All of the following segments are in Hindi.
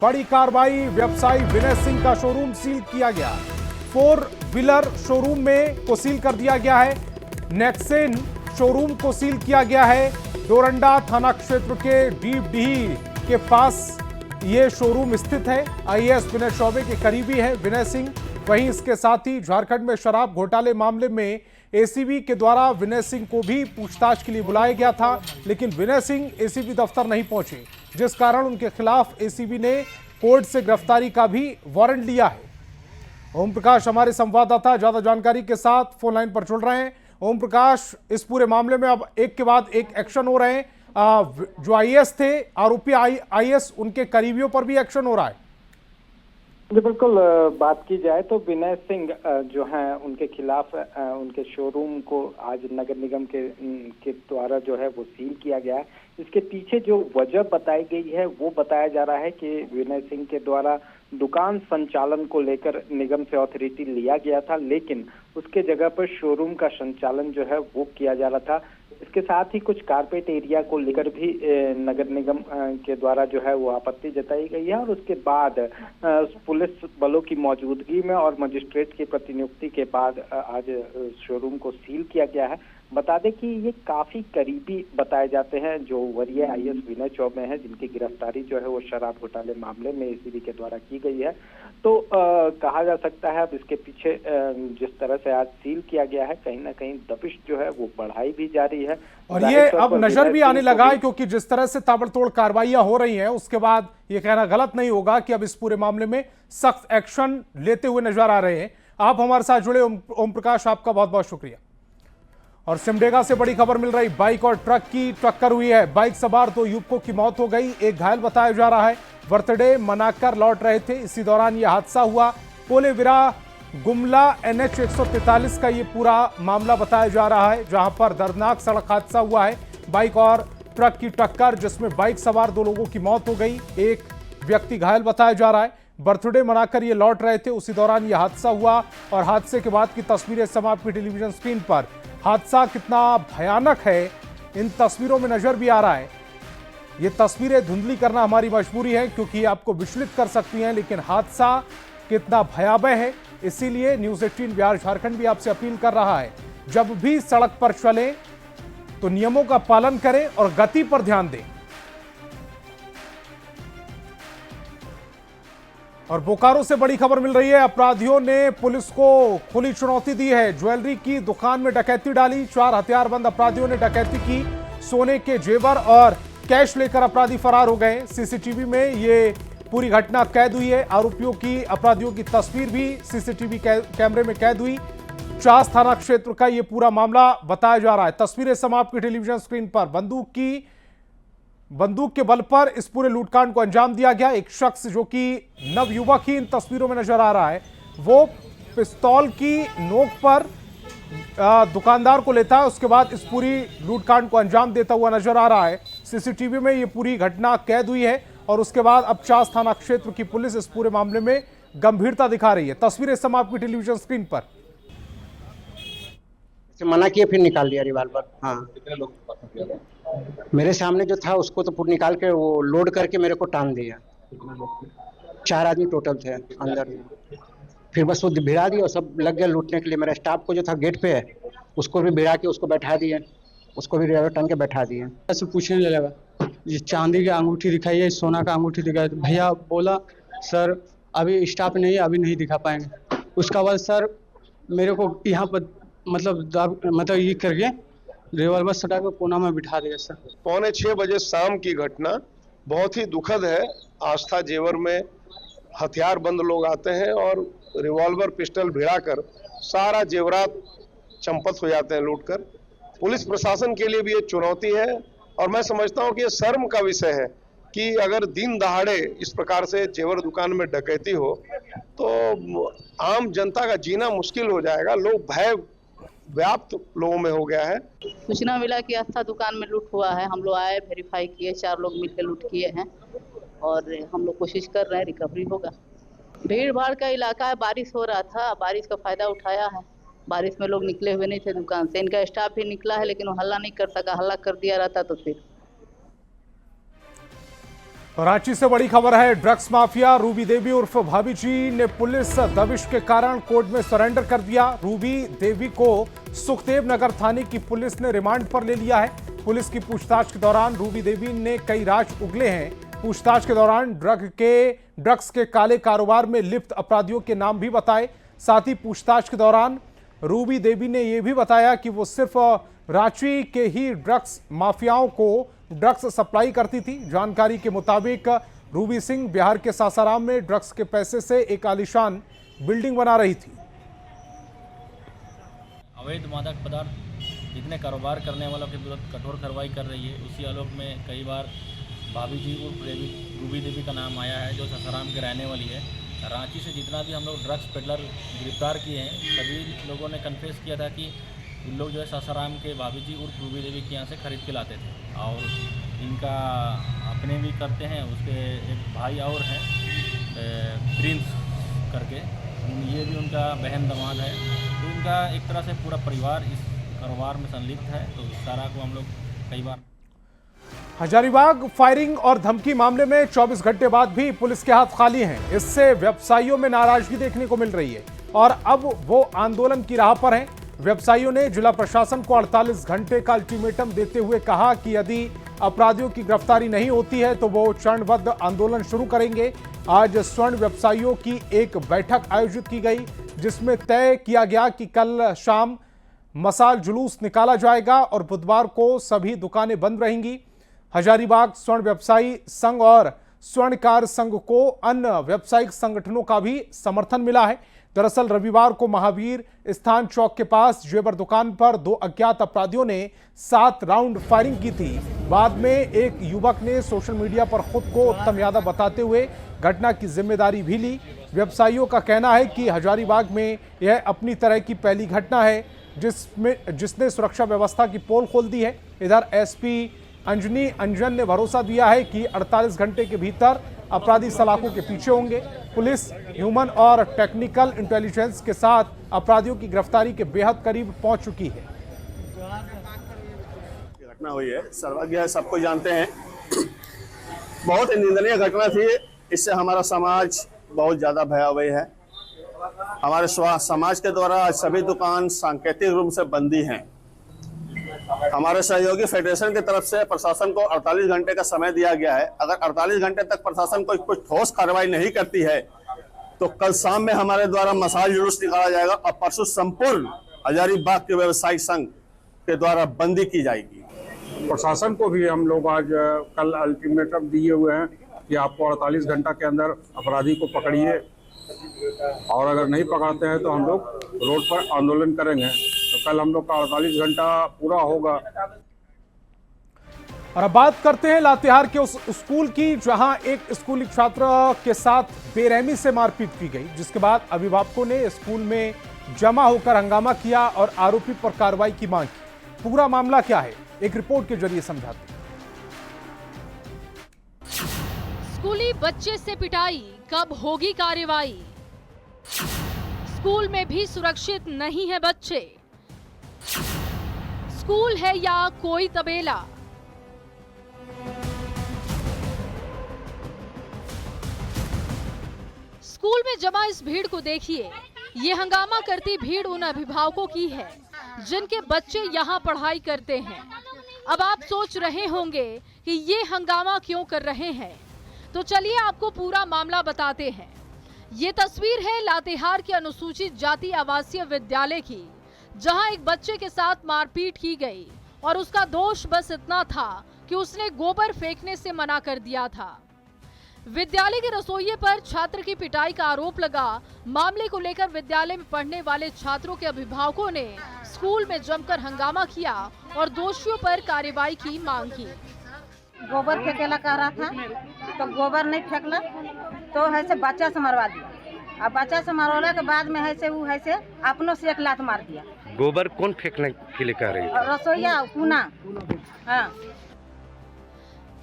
बड़ी कार्रवाई, व्यवसायी विनय सिंह का शोरूम सील किया गया। 4 व्हीलर शोरूम में को सील कर दिया गया है। नेक्सेन शोरूम को सील किया गया है। डोरंडा थाना क्षेत्र के डीपडीही के पास ये शोरूम स्थित है। आईएएस विनय चौबे के करीबी है विनय सिंह। वहीं इसके साथ ही झारखंड में शराब घोटाले मामले में एसीबी के द्वारा विनय सिंह को भी पूछताछ के लिए बुलाया गया था, लेकिन विनय सिंह एसीबी दफ्तर नहीं पहुंचे, जिस कारण उनके खिलाफ एसीबी ने कोर्ट से गिरफ्तारी का भी वारंट लिया है। ओम प्रकाश हमारे संवाददाता ज्यादा जानकारी के साथ फोन लाइन पर जुड़ रहे हैं। ओम प्रकाश, इस पूरे मामले में अब एक के बाद एक एक्शन हो रहे हैं। जो आईएएस थे, आरोपी आईएएस, उनके करीबियों पर भी एक्शन हो रहा है। जी बिल्कुल, बात की जाए तो विनय सिंह जो हैं उनके खिलाफ उनके शोरूम को आज नगर निगम के द्वारा जो है वो सील किया गया है। इसके पीछे जो वजह बताई गई है वो बताया जा रहा है कि विनय सिंह के द्वारा दुकान संचालन को लेकर निगम से अथॉरिटी लिया गया था, लेकिन उसके जगह पर शोरूम का संचालन जो है वो किया जा रहा था। इसके साथ ही कुछ कारपेट एरिया को लेकर भी नगर निगम के द्वारा जो है वो आपत्ति जताई गई है, और उसके बाद पुलिस बलों की मौजूदगी में और मजिस्ट्रेट की प्रतिनियुक्ति के बाद आज शोरूम को सील किया गया है। बता दें कि ये काफी करीबी बताए जाते हैं जो वरीय आईएएस विनय चौबे हैं, जिनकी गिरफ्तारी जो है वो शराब घोटाले मामले में एसीबी के द्वारा की गई है। तो कहा जा सकता है अब इसके पीछे जिस तरह से आज सील किया गया है, कहीं ना कहीं दबिश जो है वो बढ़ाई भी जा रही है। और ये अब नजर भी आने लगा है, क्योंकि जिस तरह से ताबड़तोड़ कार्रवाइयां हो रही हैं, उसके बाद ये कहना गलत नहीं होगा कि अब इस पूरे मामले में सख्त एक्शन लेते हुए नजर आ रहे हैं। आप हमारे साथ जुड़े ओम प्रकाश, आपका बहुत बहुत शुक्रिया। और सिमडेगा से बड़ी खबर मिल रही, बाइक और ट्रक की टक्कर हुई है। बाइक सवार 2 युवकों की मौत हो गई, एक घायल बताया जा रहा है। बर्थडे मनाकर लौट रहे थे, इसी दौरान यह हादसा हुआ। पोलेविरा गुमला NH 143 का ये पूरा मामला बताया जा रहा है, जहां पर दर्दनाक सड़क हादसा हुआ है। बाइक और ट्रक की टक्कर, जिसमें बाइक सवार 2 लोगों की मौत हो गई, एक व्यक्ति घायल बताया जा रहा है। बर्थडे मनाकर ये लौट रहे थे, उसी दौरान यह हादसा हुआ। और हादसे के बाद की तस्वीरें इस समय आपकी टेलीविजन स्क्रीन पर। हादसा कितना भयानक है इन तस्वीरों में नजर भी आ रहा है। ये तस्वीरें धुंधली करना हमारी मजबूरी है, क्योंकि आपको विचलित कर सकती हैं, लेकिन हादसा कितना भयावह है। इसीलिए न्यूज़ 18 बिहार झारखंड भी आपसे अपील कर रहा है, जब भी सड़क पर चलें तो नियमों का पालन करें और गति पर ध्यान दें। और बोकारो से बड़ी खबर मिल रही है, अपराधियों ने पुलिस को खुली चुनौती दी है। ज्वेलरी की दुकान में डकैती डाली, 4 हथियारबंद अपराधियों ने डकैती की। सोने के जेवर और कैश लेकर अपराधी फरार हो गए। सीसीटीवी में ये पूरी घटना कैद हुई है। आरोपियों की, अपराधियों की तस्वीर भी सीसीटीवी कैमरे में कैद हुई। चास थाना क्षेत्र का ये पूरा मामला बताया जा रहा है। तस्वीरें समाप्त की टेलीविजन स्क्रीन पर। बंदूक के बल पर इस पूरे लूटकांड को अंजाम दिया गया। एक शख्स जो कि नवयुवक ही इन तस्वीरों में नजर आ रहा है, वो पिस्तौल की नोक पर दुकानदार को लेता है, उसके बाद इस पूरी लूटकांड को अंजाम देता हुआ नजर आ रहा है। सीसीटीवी में ये पूरी घटना कैद हुई है, और उसके बाद अब चास थाना क्षेत्र की पुलिस इस पूरे मामले में गंभीरता दिखा रही है। तस्वीरें समाप्त की टेलीविजन स्क्रीन पर। मना किए, फिर निकाल दिया रिवाल्वर। हाँ, मेरे सामने जो था उसको तो पूरा निकाल के वो लोड करके मेरे को टांग दिया। 4 आदमी टोटल थे अंदर में। फिर बस वो भिड़ा दिया और सब लग गया लूटने के लिए। मेरा स्टाफ को जो था गेट पे उसको भी भिड़ा के उसको बैठा दिए, उसको भी रिवाल्वर टांग के बैठा दिए। ऐसे पूछने लगा, ये चांदी की अंगूठी दिखाइए, सोना का अंगूठी दिखाइए। भैया बोला सर अभी स्टाफ नहीं है, अभी नहीं दिखा पाएंगे। उसका बाद सर मेरे को यहाँ पर मतलब ये करके रिवॉल्वर सटा के कोना में बिठा दिया सर। 5:45 बजे शाम की घटना बहुत ही दुखद है। आस्था जेवर में हथियारबंद लोग आते हैं और रिवॉल्वर पिस्टल भिड़ाकर सारा जेवरात चंपत हो जाते हैं लूटकर। पुलिस प्रशासन के लिए भी ये चुनौती है, और मैं समझता हूँ कि ये शर्म का विषय है कि अगर दिन दहाड़े इस प्रकार से जेवर दुकान में डकैती हो तो आम जनता का जीना मुश्किल हो जाएगा। लोग भय व्याप्त लोगों में हो गया है। सूचना मिला कि आस्था दुकान में लूट हुआ है। हम लोग आए, वेरीफाई किए, 4 लोग मिलकर लूट किए हैं, और हम लोग कोशिश कर रहे हैं रिकवरी होगा। भीड़ भाड़ का इलाका है, बारिश हो रहा था, बारिश का फायदा उठाया है। बारिश में लोग निकले हुए नहीं थे दुकान से। इनका स्टाफ भी निकला है, लेकिन वो हल्ला नहीं कर सका। हल्ला कर दिया रहता तो फिर रांची से बड़ी खबर है। ड्रग्स माफिया रूबी देवी उर्फ भाभी जी ने पुलिस दबिश के कारण कोर्ट में सरेंडर कर दिया। रूबी देवी को सुखदेव नगर थाने की पुलिस ने रिमांड पर ले लिया है। पुलिस की पूछताछ के दौरान रूबी देवी ने कई राज उगले हैं। पूछताछ के दौरान ड्रग्स के काले कारोबार में लिप्त अपराधियों के नाम भी बताए। साथ ही पूछताछ के दौरान रूबी देवी ने यह भी बताया कि वो सिर्फ रांची के ही ड्रग्स माफियाओं को ड्रग्स सप्लाई करती थी। जानकारी के मुताबिक रूबी सिंह बिहार के सासाराम में ड्रग्स के पैसे से एक आलीशान बिल्डिंग बना रही थी। अवैध मादक पदार्थ जितने कारोबार करने वालों के विरुद्ध कठोर कार्रवाई कर रही है। उसी आलोक में कई बार भाभी जी उर्फ रूबी देवी का नाम आया है, जो सासाराम के रहने वाली है। रांची से जितना भी हम लोग ड्रग्स पेडलर गिरफ्तार किए हैं, सभी लोगों ने कन्फेस किया था कि इन लोग जो है सासाराम के भाभी जी उर्फ रूबी देवी के यहाँ से खरीद के लाते थे और इनका अपने भी करते हैं। उसके एक भाई और हैं प्रिंस करके, ये भी उनका बहन दामाद है। तो इनका एक तरह से पूरा परिवार इस कारोबार में संलिप्त है। तो इस सारा को हम लोग कई बार हजारीबाग फायरिंग और धमकी मामले में 24 घंटे बाद भी पुलिस के हाथ खाली हैं। इससे व्यवसायियों में नाराजगी देखने को मिल रही है और अब वो आंदोलन की राह पर हैं। व्यवसायियों ने जिला प्रशासन को 48 घंटे का अल्टीमेटम देते हुए कहा कि यदि अपराधियों की गिरफ्तारी नहीं होती है तो वो चरणबद्ध आंदोलन शुरू करेंगे। आज स्वर्ण व्यवसायियों की एक बैठक आयोजित की गई, जिसमें तय किया गया कि कल शाम मसाल जुलूस निकाला जाएगा और बुधवार को सभी दुकानें बंद रहेंगी। हजारीबाग स्वर्ण व्यवसायी संघ और स्वर्णकार संघ को अन्य व्यावसायिक संगठनों का भी समर्थन मिला है। दरअसल रविवार को महावीर स्थान चौक के पास जेवर दुकान पर 2 अज्ञात अपराधियों ने 7 राउंड फायरिंग की थी। बाद में एक युवक ने सोशल मीडिया पर खुद को उत्तम यादव बताते हुए घटना की जिम्मेदारी भी ली। व्यवसायियों का कहना है कि हजारीबाग में यह अपनी तरह की पहली घटना है जिसने सुरक्षा व्यवस्था की पोल खोल दी है। इधर एसपी अंजनी अंजन ने भरोसा दिया है कि 48 घंटे के भीतर अपराधी सलाखों के पीछे होंगे। पुलिस ह्यूमन और टेक्निकल इंटेलिजेंस के साथ अपराधियों की गिरफ्तारी के बेहद करीब पहुंच चुकी है। घटना हुई है, सर्वज्ञ है, सबको जानते हैं। बहुत निंदनीय घटना थी। इससे हमारा समाज बहुत ज्यादा भयावह है। हमारे समाज के द्वारा आज सभी दुकान सांकेतिक रूप से बंदी हैं। हमारे सहयोगी फेडरेशन की तरफ से प्रशासन को 48 घंटे का समय दिया गया है। अगर 48 घंटे तक प्रशासन कोई कुछ ठोस कार्रवाई नहीं करती है तो कल शाम में हमारे द्वारा मसाल जुलूस निकाला जाएगा और परसों संपूर्ण हजारीबाग के व्यवसायिक संघ के द्वारा बंदी की जाएगी। प्रशासन को भी हम लोग आज कल अल्टीमेटम दिए हुए हैं कि आपको 48 घंटा के अंदर अपराधी को पकड़िए और अगर नहीं पकड़ते हैं तो हम लोग रोड पर आंदोलन करेंगे। तो कल हम लोग का 48 घंटा पूरा होगा। और अब बात करते हैं लातेहार के उस स्कूल की, जहां एक स्कूली छात्र के साथ बेरहमी से मारपीट की गई, जिसके बाद अभिभावकों ने स्कूल में जमा होकर हंगामा किया और आरोपी पर कार्रवाई की मांग की। पूरा मामला क्या है, एक रिपोर्ट के जरिए समझाते हैं। स्कूली बच्चे से पिटाई, कब होगी कार्रवाई? स्कूल में भी सुरक्षित नहीं है बच्चे। स्कूल है या कोई तबेला? स्कूल में जमा इस भीड़ को देखिए। ये हंगामा करती भीड़ उन अभिभावकों की है जिनके बच्चे यहाँ पढ़ाई करते हैं। अब आप सोच रहे होंगे कि ये हंगामा क्यों कर रहे हैं, तो चलिए आपको पूरा मामला बताते हैं। ये तस्वीर है लातेहार के अनुसूचित जाति आवासीय विद्यालय की, जहां एक बच्चे के साथ मारपीट की गई और उसका दोष बस इतना था कि उसने गोबर फेंकने से मना कर दिया था। विद्यालय के रसोइये पर छात्र की पिटाई का आरोप लगा। मामले को लेकर विद्यालय में पढ़ने वाले छात्रों के अभिभावकों ने स्कूल में जमकर हंगामा किया और दोषियों पर कार्रवाई की मांग की। गोबर फेंकेला कह रहा था तो गोबर नहीं फेंकला तो ऐसे बच्चा से मरवा दिया। अब बच्चा से मरवाने के बाद में ऐसे वो ऐसे अपनों से एक लात मार दिया। गोबर कौन फेंकने के लिए कह रही है? रसोईया पूना। हाँ।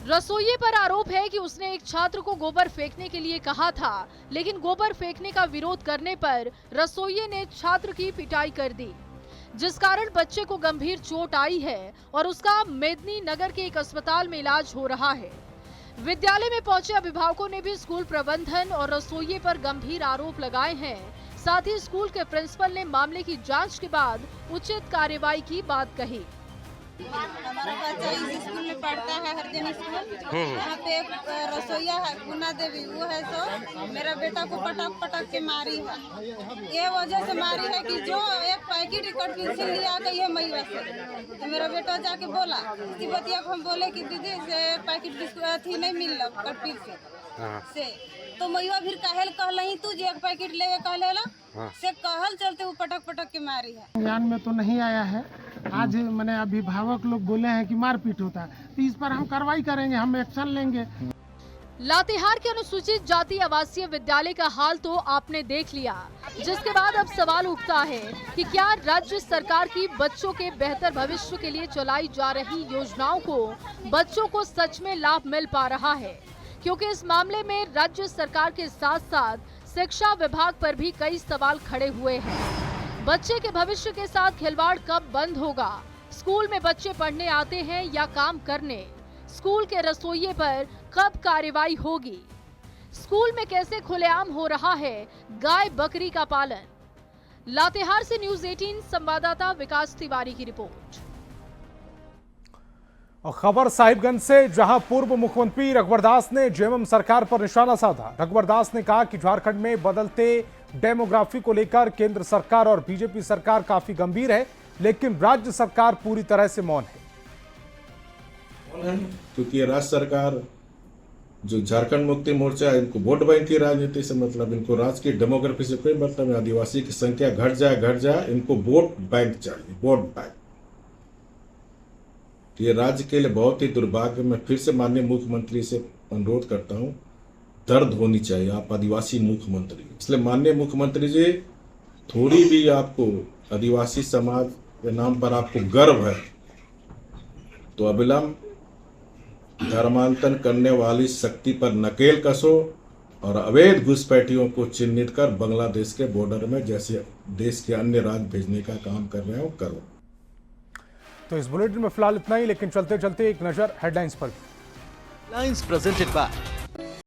रसोइये पर आरोप है कि उसने एक छात्र को गोबर फेंकने के लिए कहा था, लेकिन गोबर फेंकने का विरोध करने पर रसोइये ने छात्र की पिटाई कर दी, जिस कारण बच्चे को गंभीर चोट आई है और उसका मेदिनी नगर के एक अस्पताल में इलाज हो रहा है। विद्यालय में पहुंचे अभिभावकों ने भी स्कूल प्रबंधन और रसोइये पर गंभीर आरोप लगाए हैं। साथ ही स्कूल के प्रिंसिपल ने मामले की जांच के बाद उचित कार्रवाई की बात कही। हमारा बच्चा इस स्कूल में पढ़ता है, हरिजन स्कूल। यहाँ पे एक रसोईया है गुना देवी, वो है तो मेरा बेटा को पटक पटक के मारी है। ये वजह से मारी है कि जो एक पैकेट कट पेंसिल लिया के ये मैया से, तो मेरा बेटा जाके बोला इसकी बतिया को, हम बोले कि दीदी से पैकेट बिस्कुट थी नहीं मिल रहा कट पेंसिल से, तो मैया फिर कहल कहलही तू जे एक पैकेट ले कहलेला से कहल चलते वो पटक पटक के मारी है। ज्ञान में तो नहीं आया है। आज मैंने अभिभावक लोग बोले हैं कि मारपीट होता है, तो इस पर हम कार्रवाई करेंगे, हम एक्शन लेंगे। लातेहार के अनुसूचित जाति आवासीय विद्यालय का हाल तो आपने देख लिया, जिसके बाद अब सवाल उठता है कि क्या राज्य सरकार की बच्चों के बेहतर भविष्य के लिए चलाई जा रही योजनाओं को बच्चों को सच में लाभ मिल पा रहा है, क्योंकि इस मामले में राज्य सरकार के साथ साथ शिक्षा विभाग पर भी कई सवाल खड़े हुए हैं। बच्चे के भविष्य के साथ खिलवाड़ कब बंद होगा? स्कूल में बच्चे पढ़ने आते हैं या काम करने? स्कूल के रसोइये पर कब कार्रवाई होगी? स्कूल में कैसे खुलेआम हो रहा है गाय बकरी का पालन? लातेहार से न्यूज़ 18 संवाददाता विकास तिवारी की रिपोर्ट। और खबर साहिबगंज से, जहां पूर्व मुख्यमंत्री रघुवर दास ने जेएमएम सरकार पर निशाना साधा। रघुवर दास ने कहा कि झारखंड में बदलते डेमोग्राफी को लेकर केंद्र सरकार और बीजेपी सरकार काफी गंभीर है, लेकिन राज्य सरकार पूरी तरह से मौन है। क्योंकि राज्य सरकार जो झारखंड मुक्ति मोर्चा है, इनको वोट बैंक की राजनीति से मतलब, इनको राज्य की डेमोग्राफी से कोई मतलब है। आदिवासी की संख्या घट जाए, इनको वोट बैंक चाहिए, वोट बैंक। तो ये राज्य के लिए बहुत ही दुर्भाग्य। मैं फिर से माननीय मुख्यमंत्री से अनुरोध करता हूँ, दर्द होनी चाहिए, आप आदिवासी मुख्यमंत्री। इसलिए माननीय मुख्यमंत्री जी, थोड़ी भी आपको आदिवासी समाज के नाम पर आपको गर्व है तो अविलंब धर्मांतरण करने वाली शक्ति पर नकेल कसो और अवैध घुसपैठियों को चिन्हित कर बांग्लादेश के बॉर्डर में जैसे देश के अन्य राज्य भेजने का काम कर रहे हो करो। तो इस बुलेटिन में फिलहाल इतना ही, लेकिन चलते चलते एक नजर हेडलाइंस पर। Headlines presented by